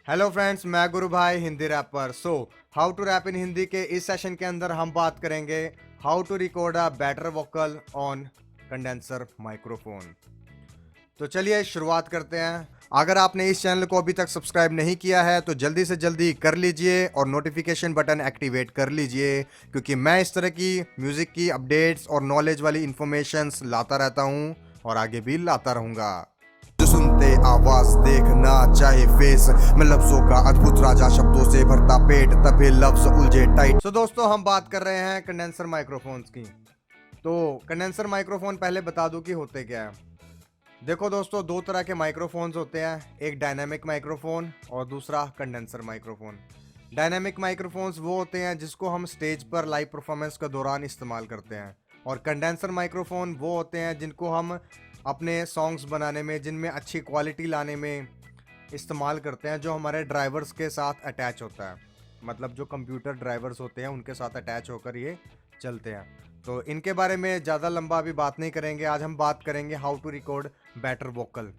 Hello friends, मैं Guru Bhai Hindi rapper. How to rap in Hindi के इस सेशन के अंदर हम बात करेंगे how to record a better vocal on condenser microphone. तो चलिए शुरुआत करते हैं। अगर आपने इस चैनल को अभी तक सब्सक्राइब नहीं किया है तो जल्दी से जल्दी कर लीजिए और नोटिफिकेशन बटन एक्टिवेट कर लीजिए, क्योंकि मैं इस तरह की म्यूजिक की अपडेट्स और नॉलेज वाली इंफॉर्मेशंस लाता रहता हूं और आगे भी लाता रहूंगा। जो सुनते आवाज देखना चाहे फेस, मैं लफ्जों का अद्भुत राजा, शब्दों से भरता पेट तभी लफ्ज उलझे टाइट। तो दोस्तों, हम बात कर रहे हैं कंडेंसर माइक्रोफोन्स की। तो कंडेंसर माइक्रोफोन पहले बता दूं कि होते क्या है। देखो दोस्तों, दो तरह के माइक्रोफोन्स होते हैं, एक डायनामिक माइक्रोफोन और दूसरा कंडेंसर माइक्रोफोन। डायनामिक माइक्रोफोन्स वो होते हैं जिसको हम स्टेज पर लाइव परफॉर्मेंस के दौरान इस्तेमाल करते हैं, और कंडेंसर माइक्रोफोन वो होते हैं जिनको हम अपने सॉन्ग्स बनाने में, जिनमें अच्छी क्वालिटी लाने में इस्तेमाल करते हैं, जो हमारे ड्राइवर्स के साथ अटैच होता है। मतलब जो कंप्यूटर ड्राइवर्स होते हैं उनके साथ अटैच होकर ये चलते हैं। तो इनके बारे में ज़्यादा लंबा अभी बात नहीं करेंगे। आज हम बात करेंगे how to record better vocal.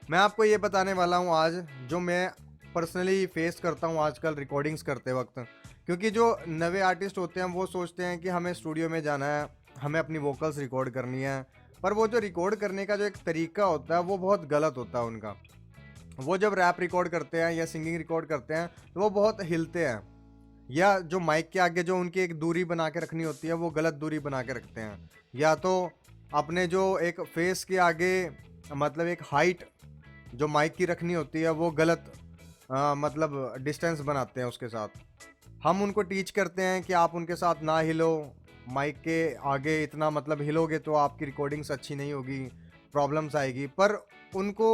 मैं आपको ये बताने वाला हूँ आज, जो मैं पर्सनली फेस करता हूँ आजकल रिकॉर्डिंग्स करते वक्त। क्योंकि जो नए आर्टिस्ट होते हैं वो सोचते हैं कि हमें स्टूडियो में जाना है, हमें अपनी वोकल्स रिकॉर्ड करनी है, पर वो जो रिकॉर्ड करने का जो एक तरीका होता है वो बहुत गलत होता है उनका। वो जब रैप रिकॉर्ड करते हैं या सिंगिंग रिकॉर्ड करते हैं तो वो बहुत हिलते हैं, या जो माइक के आगे जो उनकी एक दूरी बना के रखनी होती है वो गलत दूरी बना के रखते हैं, या तो अपने जो एक फेस के आगे मतलब एक हाइट जो माइक की रखनी होती है वो गलत मतलब डिस्टेंस बनाते हैं उसके साथ। हम उनको टीच करते हैं कि आप उनके साथ ना हिलो, माइक के आगे इतना मतलब हिलोगे तो आपकी रिकॉर्डिंग्स अच्छी नहीं होगी, प्रॉब्लम्स आएगी। पर उनको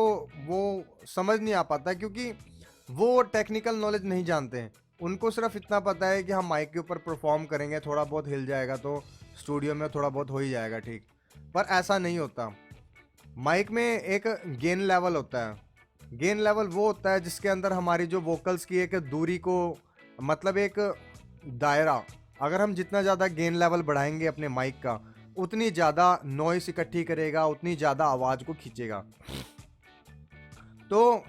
वो समझ नहीं आ पाता, क्योंकि वो टेक्निकल नॉलेज नहीं जानते हैं। उनको सिर्फ इतना पता है कि हम माइक के ऊपर परफॉर्म करेंगे, थोड़ा बहुत हिल जाएगा तो स्टूडियो में थोड़ा बहुत हो ही जाएगा ठीक। पर ऐसा नहीं होता। माइक में एक गेन लेवल होता है। गेन लेवल वो होता है जिसके अंदर हमारी जो वोकल्स की एक दूरी को, मतलब एक दायरा, अगर हम जितना ज़्यादा गेन लेवल बढ़ाएंगे अपने माइक का, उतनी ज़्यादा नॉइस इकट्ठी करेगा, उतनी ज़्यादा आवाज़ को खींचेगा। तो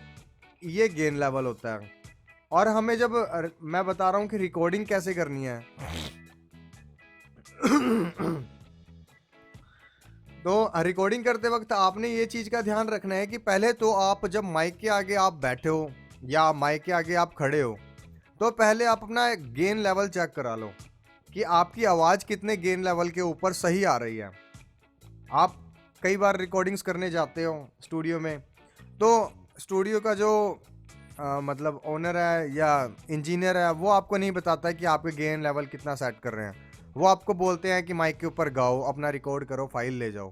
ये गेन लेवल होता है। और हमें जब मैं बता रहा हूँ कि रिकॉर्डिंग कैसे करनी है तो रिकॉर्डिंग करते वक्त आपने ये चीज़ का ध्यान रखना है कि पहले तो आप जब माइक के आगे आप बैठे हो या माइक के आगे आप खड़े हो, तो पहले आप अपना गेन लेवल चेक करा लो कि आपकी आवाज़ कितने गेन लेवल के ऊपर सही आ रही है। आप कई बार रिकॉर्डिंग्स करने जाते हो स्टूडियो में, तो स्टूडियो का जो मतलब ओनर है या इंजीनियर है वो आपको नहीं बताता है कि आपके गेन लेवल कितना सेट कर रहे हैं। वो आपको बोलते हैं कि माइक के ऊपर गाओ, अपना रिकॉर्ड करो, फाइल ले जाओ।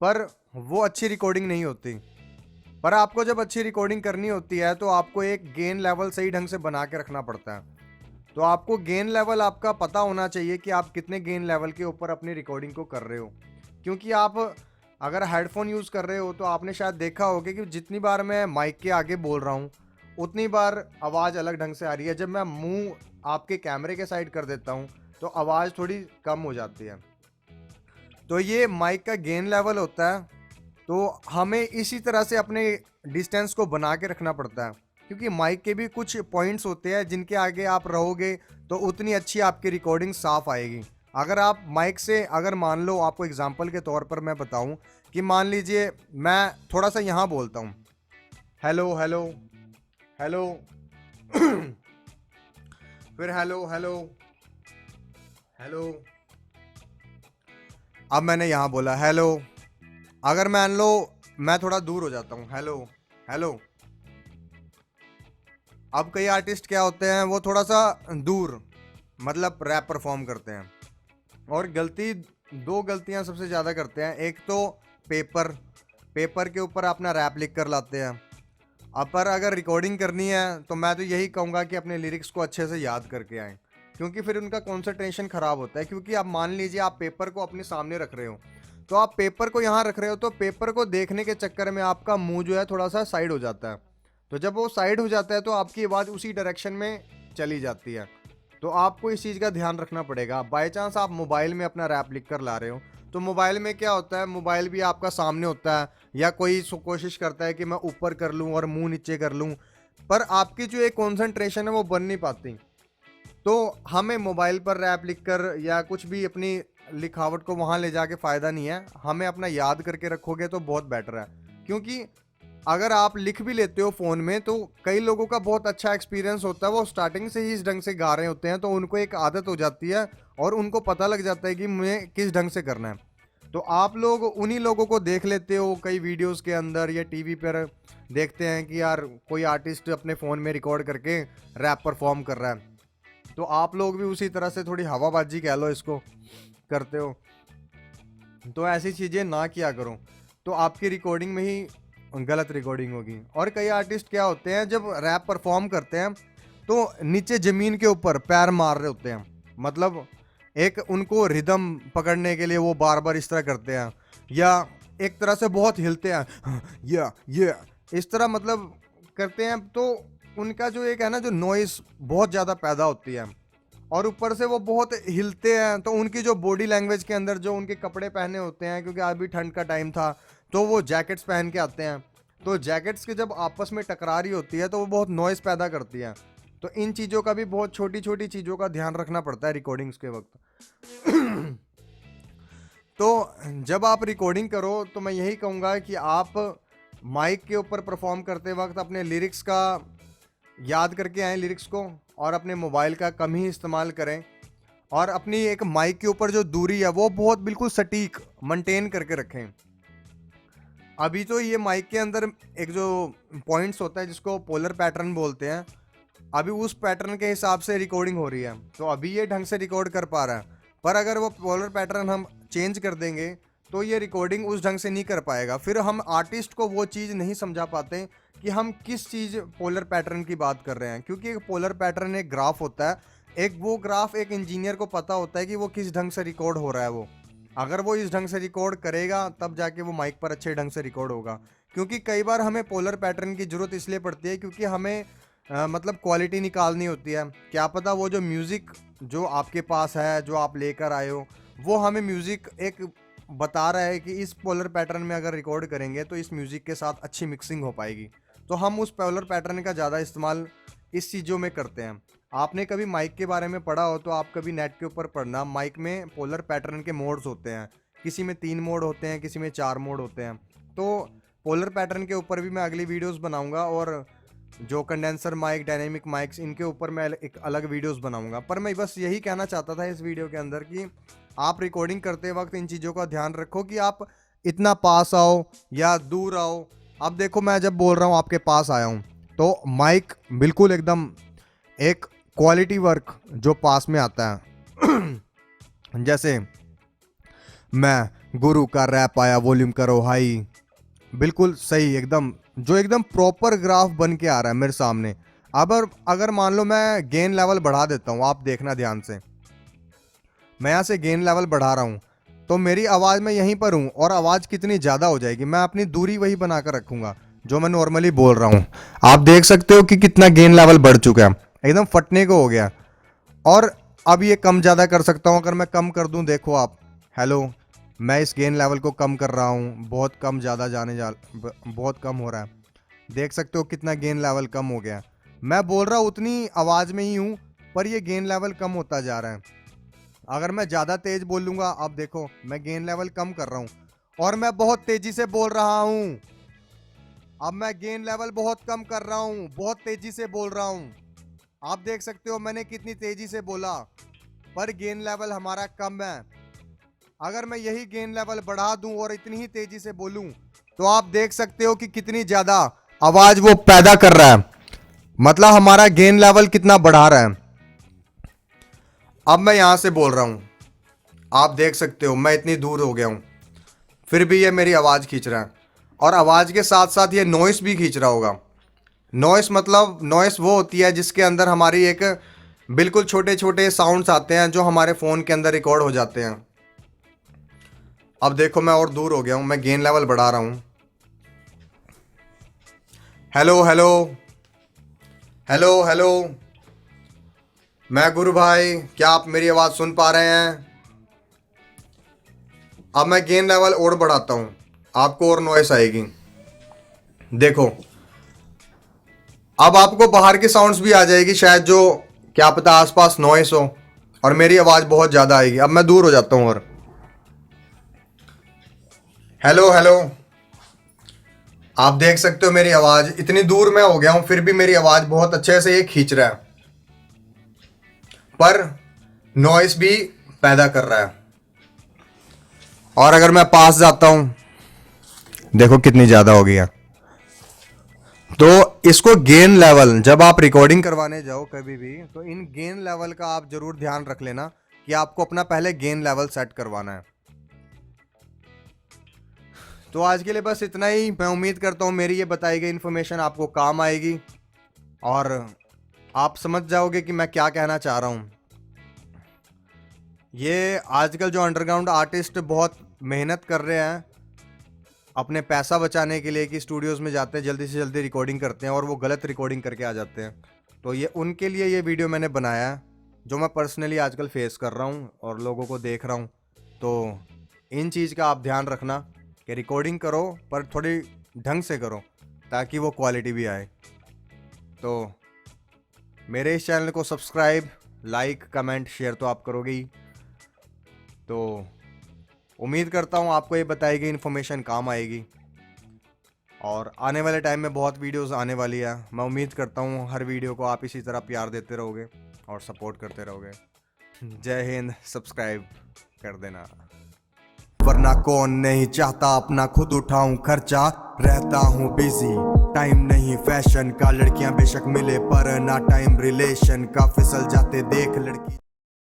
पर वो अच्छी रिकॉर्डिंग नहीं होती। पर आपको जब अच्छी रिकॉर्डिंग करनी होती है तो आपको एक गेन लेवल सही ढंग से बना के रखना पड़ता है। तो आपको गेन लेवल आपका पता होना चाहिए कि आप कितने गेन लेवल के ऊपर अपनी रिकॉर्डिंग को कर रहे हो। क्योंकि आप अगर हेडफोन यूज़ कर रहे हो तो आपने शायद देखा होगा कि जितनी बार मैं माइक के आगे बोल रहा हूँ उतनी बार आवाज़ अलग ढंग से आ रही है। जब मैं मुंह आपके कैमरे के साइड कर देता हूँ तो आवाज़ थोड़ी कम हो जाती है। तो ये माइक का गेन लेवल होता है। तो हमें इसी तरह से अपने डिस्टेंस को बना के रखना पड़ता है, क्योंकि माइक के भी कुछ पॉइंट्स होते हैं जिनके आगे आप रहोगे तो उतनी अच्छी आपकी रिकॉर्डिंग साफ आएगी। अगर आप माइक से, अगर मान लो आपको एग्जांपल के तौर पर मैं बताऊं कि मान लीजिए मैं थोड़ा सा यहाँ बोलता हूँ, हेलो हेलो हेलो फिर हेलो हेलो हेलो, अब मैंने यहाँ बोला हेलो। अगर मान लो मैं थोड़ा दूर हो जाता हूँ, हेलो हेलो। अब कई आर्टिस्ट क्या होते हैं, वो थोड़ा सा दूर मतलब रैप परफॉर्म करते हैं, और दो गलतियां सबसे ज़्यादा करते हैं। एक तो पेपर के ऊपर अपना रैप लिख कर लाते हैं। अब पर अगर रिकॉर्डिंग करनी है तो मैं तो यही कहूँगा कि अपने लिरिक्स को अच्छे से याद करके आएँ, क्योंकि फिर उनका कॉन्सेंट्रेशन ख़राब होता है। क्योंकि आप मान लीजिए आप पेपर को अपने सामने रख रहे हो, तो आप पेपर को यहाँ रख रहे हो, तो पेपर को देखने के चक्कर में आपका मुंह जो है थोड़ा सा साइड हो जाता है। तो जब वो साइड हो जाता है तो आपकी आवाज़ उसी डायरेक्शन में चली जाती है। तो आपको इस चीज़ का ध्यान रखना पड़ेगा। बाय चांस आप मोबाइल में अपना रैप लिख कर ला रहे हो, तो मोबाइल में क्या होता है, मोबाइल भी आपका सामने होता है, या कोई कोशिश करता है कि मैं ऊपर कर लूँ और मुंह नीचे कर लूँ। पर आपकी जो एक कॉन्सेंट्रेशन है वो बन नहीं पाती। तो हमें मोबाइल पर रैप लिखकर या कुछ भी अपनी लिखावट को वहाँ ले जाके फ़ायदा नहीं है। हमें अपना याद करके रखोगे तो बहुत बेटर है, क्योंकि अगर आप लिख भी लेते हो फ़ोन में तो कई लोगों का बहुत अच्छा एक्सपीरियंस होता है, वो स्टार्टिंग से ही इस ढंग से गा रहे होते हैं तो उनको एक आदत हो जाती है और उनको पता लग जाता है कि मुझे किस ढंग से करना है। तो आप लोग उन्हीं लोगों को देख लेते हो कई वीडियोस के अंदर या टीवी पर देखते हैं कि यार कोई आर्टिस्ट अपने फ़ोन में रिकॉर्ड करके रैप परफॉर्म कर रहा है, तो आप लोग भी उसी तरह से थोड़ी हवाबाजी कह लो इसको करते हो। तो ऐसी चीज़ें ना किया करो, तो आपकी रिकॉर्डिंग में ही गलत रिकॉर्डिंग होगी। और कई आर्टिस्ट क्या होते हैं जब रैप परफॉर्म करते हैं तो नीचे ज़मीन के ऊपर पैर मार रहे होते हैं, मतलब एक उनको रिदम पकड़ने के लिए वो बार बार इस तरह करते हैं, या एक तरह से बहुत हिलते हैं या इस तरह मतलब करते हैं। तो उनका जो एक है ना जो नॉइस बहुत ज़्यादा पैदा होती है, और ऊपर से वो बहुत हिलते हैं, तो उनकी जो बॉडी लैंग्वेज के अंदर जो उनके कपड़े पहने होते हैं, क्योंकि अभी ठंड का टाइम था तो वो जैकेट्स पहन के आते हैं, तो जैकेट्स के जब आपस में टकरारी होती है तो वो बहुत नॉइस पैदा करती है। तो इन चीज़ों का भी बहुत छोटी छोटी चीज़ों का ध्यान रखना पड़ता है रिकॉर्डिंग्स के वक्त। तो जब आप रिकॉर्डिंग करो तो मैं यही कहूँगा कि आप माइक के ऊपर परफॉर्म करते वक्त अपने लिरिक्स का याद करके आएँ लिरिक्स को, और अपने मोबाइल का कम ही इस्तेमाल करें, और अपनी एक माइक के ऊपर जो दूरी है वो बहुत बिल्कुल सटीक मेंटेन करके रखें। अभी तो ये माइक के अंदर एक जो पॉइंट्स होता है जिसको पोलर पैटर्न बोलते हैं, अभी उस पैटर्न के हिसाब से रिकॉर्डिंग हो रही है, तो अभी ये ढंग से रिकॉर्ड कर पा रहा है। पर अगर वो पोलर पैटर्न हम चेंज कर देंगे तो ये रिकॉर्डिंग उस ढंग से नहीं कर पाएगा, फिर हम आर्टिस्ट को वो चीज़ नहीं समझा पाते कि हम किस चीज़ पोलर पैटर्न की बात कर रहे हैं, क्योंकि एक पोलर पैटर्न एक ग्राफ होता है, एक वो ग्राफ एक इंजीनियर को पता होता है कि वो किस ढंग से रिकॉर्ड हो रहा है। वो अगर वो इस ढंग से रिकॉर्ड करेगा तब जाके वो माइक पर अच्छे ढंग से रिकॉर्ड होगा। क्योंकि कई बार हमें पोलर पैटर्न की ज़रूरत इसलिए पड़ती है क्योंकि हमें मतलब क्वालिटी निकालनी होती है। क्या पता वो जो म्यूज़िक जो आपके पास है, जो आप लेकर आए हो, वो हमें म्यूज़िक एक बता रहा है कि इस पोलर पैटर्न में अगर रिकॉर्ड करेंगे तो इस म्यूज़िक के साथ अच्छी मिक्सिंग हो पाएगी। तो हम उस पोलर पैटर्न का ज़्यादा इस्तेमाल इस चीज़ों में करते हैं। आपने कभी माइक के बारे में पढ़ा हो तो आप कभी नेट के ऊपर पढ़ना, माइक में पोलर पैटर्न के मोड्स होते हैं, किसी में 3 मोड होते हैं, किसी में 4 मोड होते हैं। तो पोलर पैटर्न के ऊपर भी मैं अगली वीडियोस बनाऊंगा, और जो कंडेंसर माइक, डायनेमिक माइक्स, इनके ऊपर मैं एक अलग वीडियोस बनाऊंगा। पर मैं बस यही कहना चाहता था इस वीडियो के अंदर कि आप रिकॉर्डिंग करते वक्त इन चीज़ों का ध्यान रखो कि आप इतना पास आओ या दूर आओ। अब देखो मैं जब बोल रहा हूँ आपके पास आया हूँ तो माइक बिल्कुल एकदम एक क्वालिटी वर्क जो पास में आता है। जैसे मैं गुरु का रैप आया वॉल्यूम करो हाई, बिल्कुल सही एकदम, जो एकदम प्रॉपर ग्राफ बन के आ रहा है मेरे सामने। अब अगर मान लो मैं गेन लेवल बढ़ा देता हूँ, आप देखना ध्यान से, मैं यहाँ से गेन लेवल बढ़ा रहा हूँ तो मेरी आवाज़ में यहीं पर हूँ और आवाज़ कितनी ज़्यादा हो जाएगी, मैं अपनी दूरी वही बनाकर रखूँगा जो मैं नॉर्मली बोल रहा हूँ। आप देख सकते हो कि कितना गेन लेवल बढ़ चुका है, एकदम फटने को हो गया। और अब ये कम ज़्यादा कर सकता हूँ, अगर मैं कम कर दूँ, देखो आप, हेलो, मैं इस गेन लेवल को कम कर रहा हूँ, बहुत कम, ज़्यादा बहुत कम हो रहा है। देख सकते हो कितना गेन लेवल कम हो गया। मैं बोल रहा हूँ उतनी आवाज़ में ही हूँ पर ये गेन लेवल कम होता जा रहा है। अगर मैं ज़्यादा तेज़ बोलूँगा, अब देखो मैं गेन लेवल कम कर रहा हूँ और मैं बहुत तेज़ी से बोल रहा हूँ। अब मैं गेन लेवल बहुत कम कर रहा हूँ, बहुत तेज़ी से बोल रहा हूँ। आप देख सकते हो मैंने कितनी तेज़ी से बोला, पर गेन लेवल हमारा कम है। अगर मैं यही गेन लेवल बढ़ा दूं और इतनी ही तेजी से बोलूं तो आप देख सकते हो कि कितनी ज्यादा आवाज वो पैदा कर रहा है, मतलब हमारा गेन लेवल कितना बढ़ा रहा है। अब मैं यहां से बोल रहा हूं, आप देख सकते हो मैं इतनी दूर हो गया हूं, फिर भी ये मेरी आवाज खींच रहा है, और आवाज के साथ साथ ये नॉइस भी खींच रहा होगा। नॉइस मतलब नॉइस वो होती है जिसके अंदर हमारी एक बिल्कुल छोटे छोटे साउंड्स आते हैं जो हमारे फ़ोन के अंदर रिकॉर्ड हो जाते हैं। अब देखो मैं और दूर हो गया हूं, मैं गेन लेवल बढ़ा रहा हूं। हेलो हेलो हेलो हेलो, मैं गुरु भाई, क्या आप मेरी आवाज़ सुन पा रहे हैं? अब मैं गेन लेवल और बढ़ाता हूं, आपको और नॉइस आएगी। देखो अब आपको बाहर की साउंड्स भी आ जाएगी शायद, जो क्या पता आसपास नॉइस हो, और मेरी आवाज बहुत ज्यादा आएगी। अब मैं दूर हो जाता हूं। और हेलो हेलो, आप देख सकते हो मेरी आवाज, इतनी दूर मैं हो गया हूं फिर भी मेरी आवाज बहुत अच्छे से ये खींच रहा है, पर नॉइस भी पैदा कर रहा है। और अगर मैं पास जाता हूं, देखो कितनी ज्यादा हो गया। तो इसको गेन लेवल, जब आप रिकॉर्डिंग करवाने जाओ कभी भी, तो इन गेन लेवल का आप जरूर ध्यान रख लेना कि आपको अपना पहले गेन लेवल सेट करवाना है। तो आज के लिए बस इतना ही। मैं उम्मीद करता हूँ मेरी ये बताई गई इन्फॉर्मेशन आपको काम आएगी और आप समझ जाओगे कि मैं क्या कहना चाह रहा हूँ। ये आजकल जो अंडरग्राउंड आर्टिस्ट बहुत मेहनत कर रहे हैं अपने पैसा बचाने के लिए, कि स्टूडियोज़ में जाते हैं, जल्दी से जल्दी रिकॉर्डिंग करते हैं और वो गलत रिकॉर्डिंग करके आ जाते हैं। तो ये उनके लिए ये वीडियो मैंने बनाया है, जो मैं पर्सनली आजकल फेस कर रहा हूँ और लोगों को देख रहा हूँ। तो इन चीज़ का आप ध्यान रखना कि रिकॉर्डिंग करो पर थोड़ी ढंग से करो, ताकि वो क्वालिटी भी आए। तो मेरे इस चैनल को सब्सक्राइब, लाइक, कमेंट, शेयर तो आप करोगे ही। तो उम्मीद करता हूँ आपको ये बताई गई इन्फॉर्मेशन काम आएगी, और आने वाले टाइम में बहुत वीडियोस आने वाली है। मैं उम्मीद करता हूँ हर वीडियो को आप इसी तरह प्यार देते रहोगे और सपोर्ट करते रहोगे। जय हिंद, सब्सक्राइब कर देना। वरना कौन नहीं चाहता अपना खुद उठाऊं खर्चा, रहता हूँ बिजी, टाइम नहीं फैशन का, लड़कियां बेशक मिले पर ना टाइम रिलेशन का, फिसल जाते देख लड़की।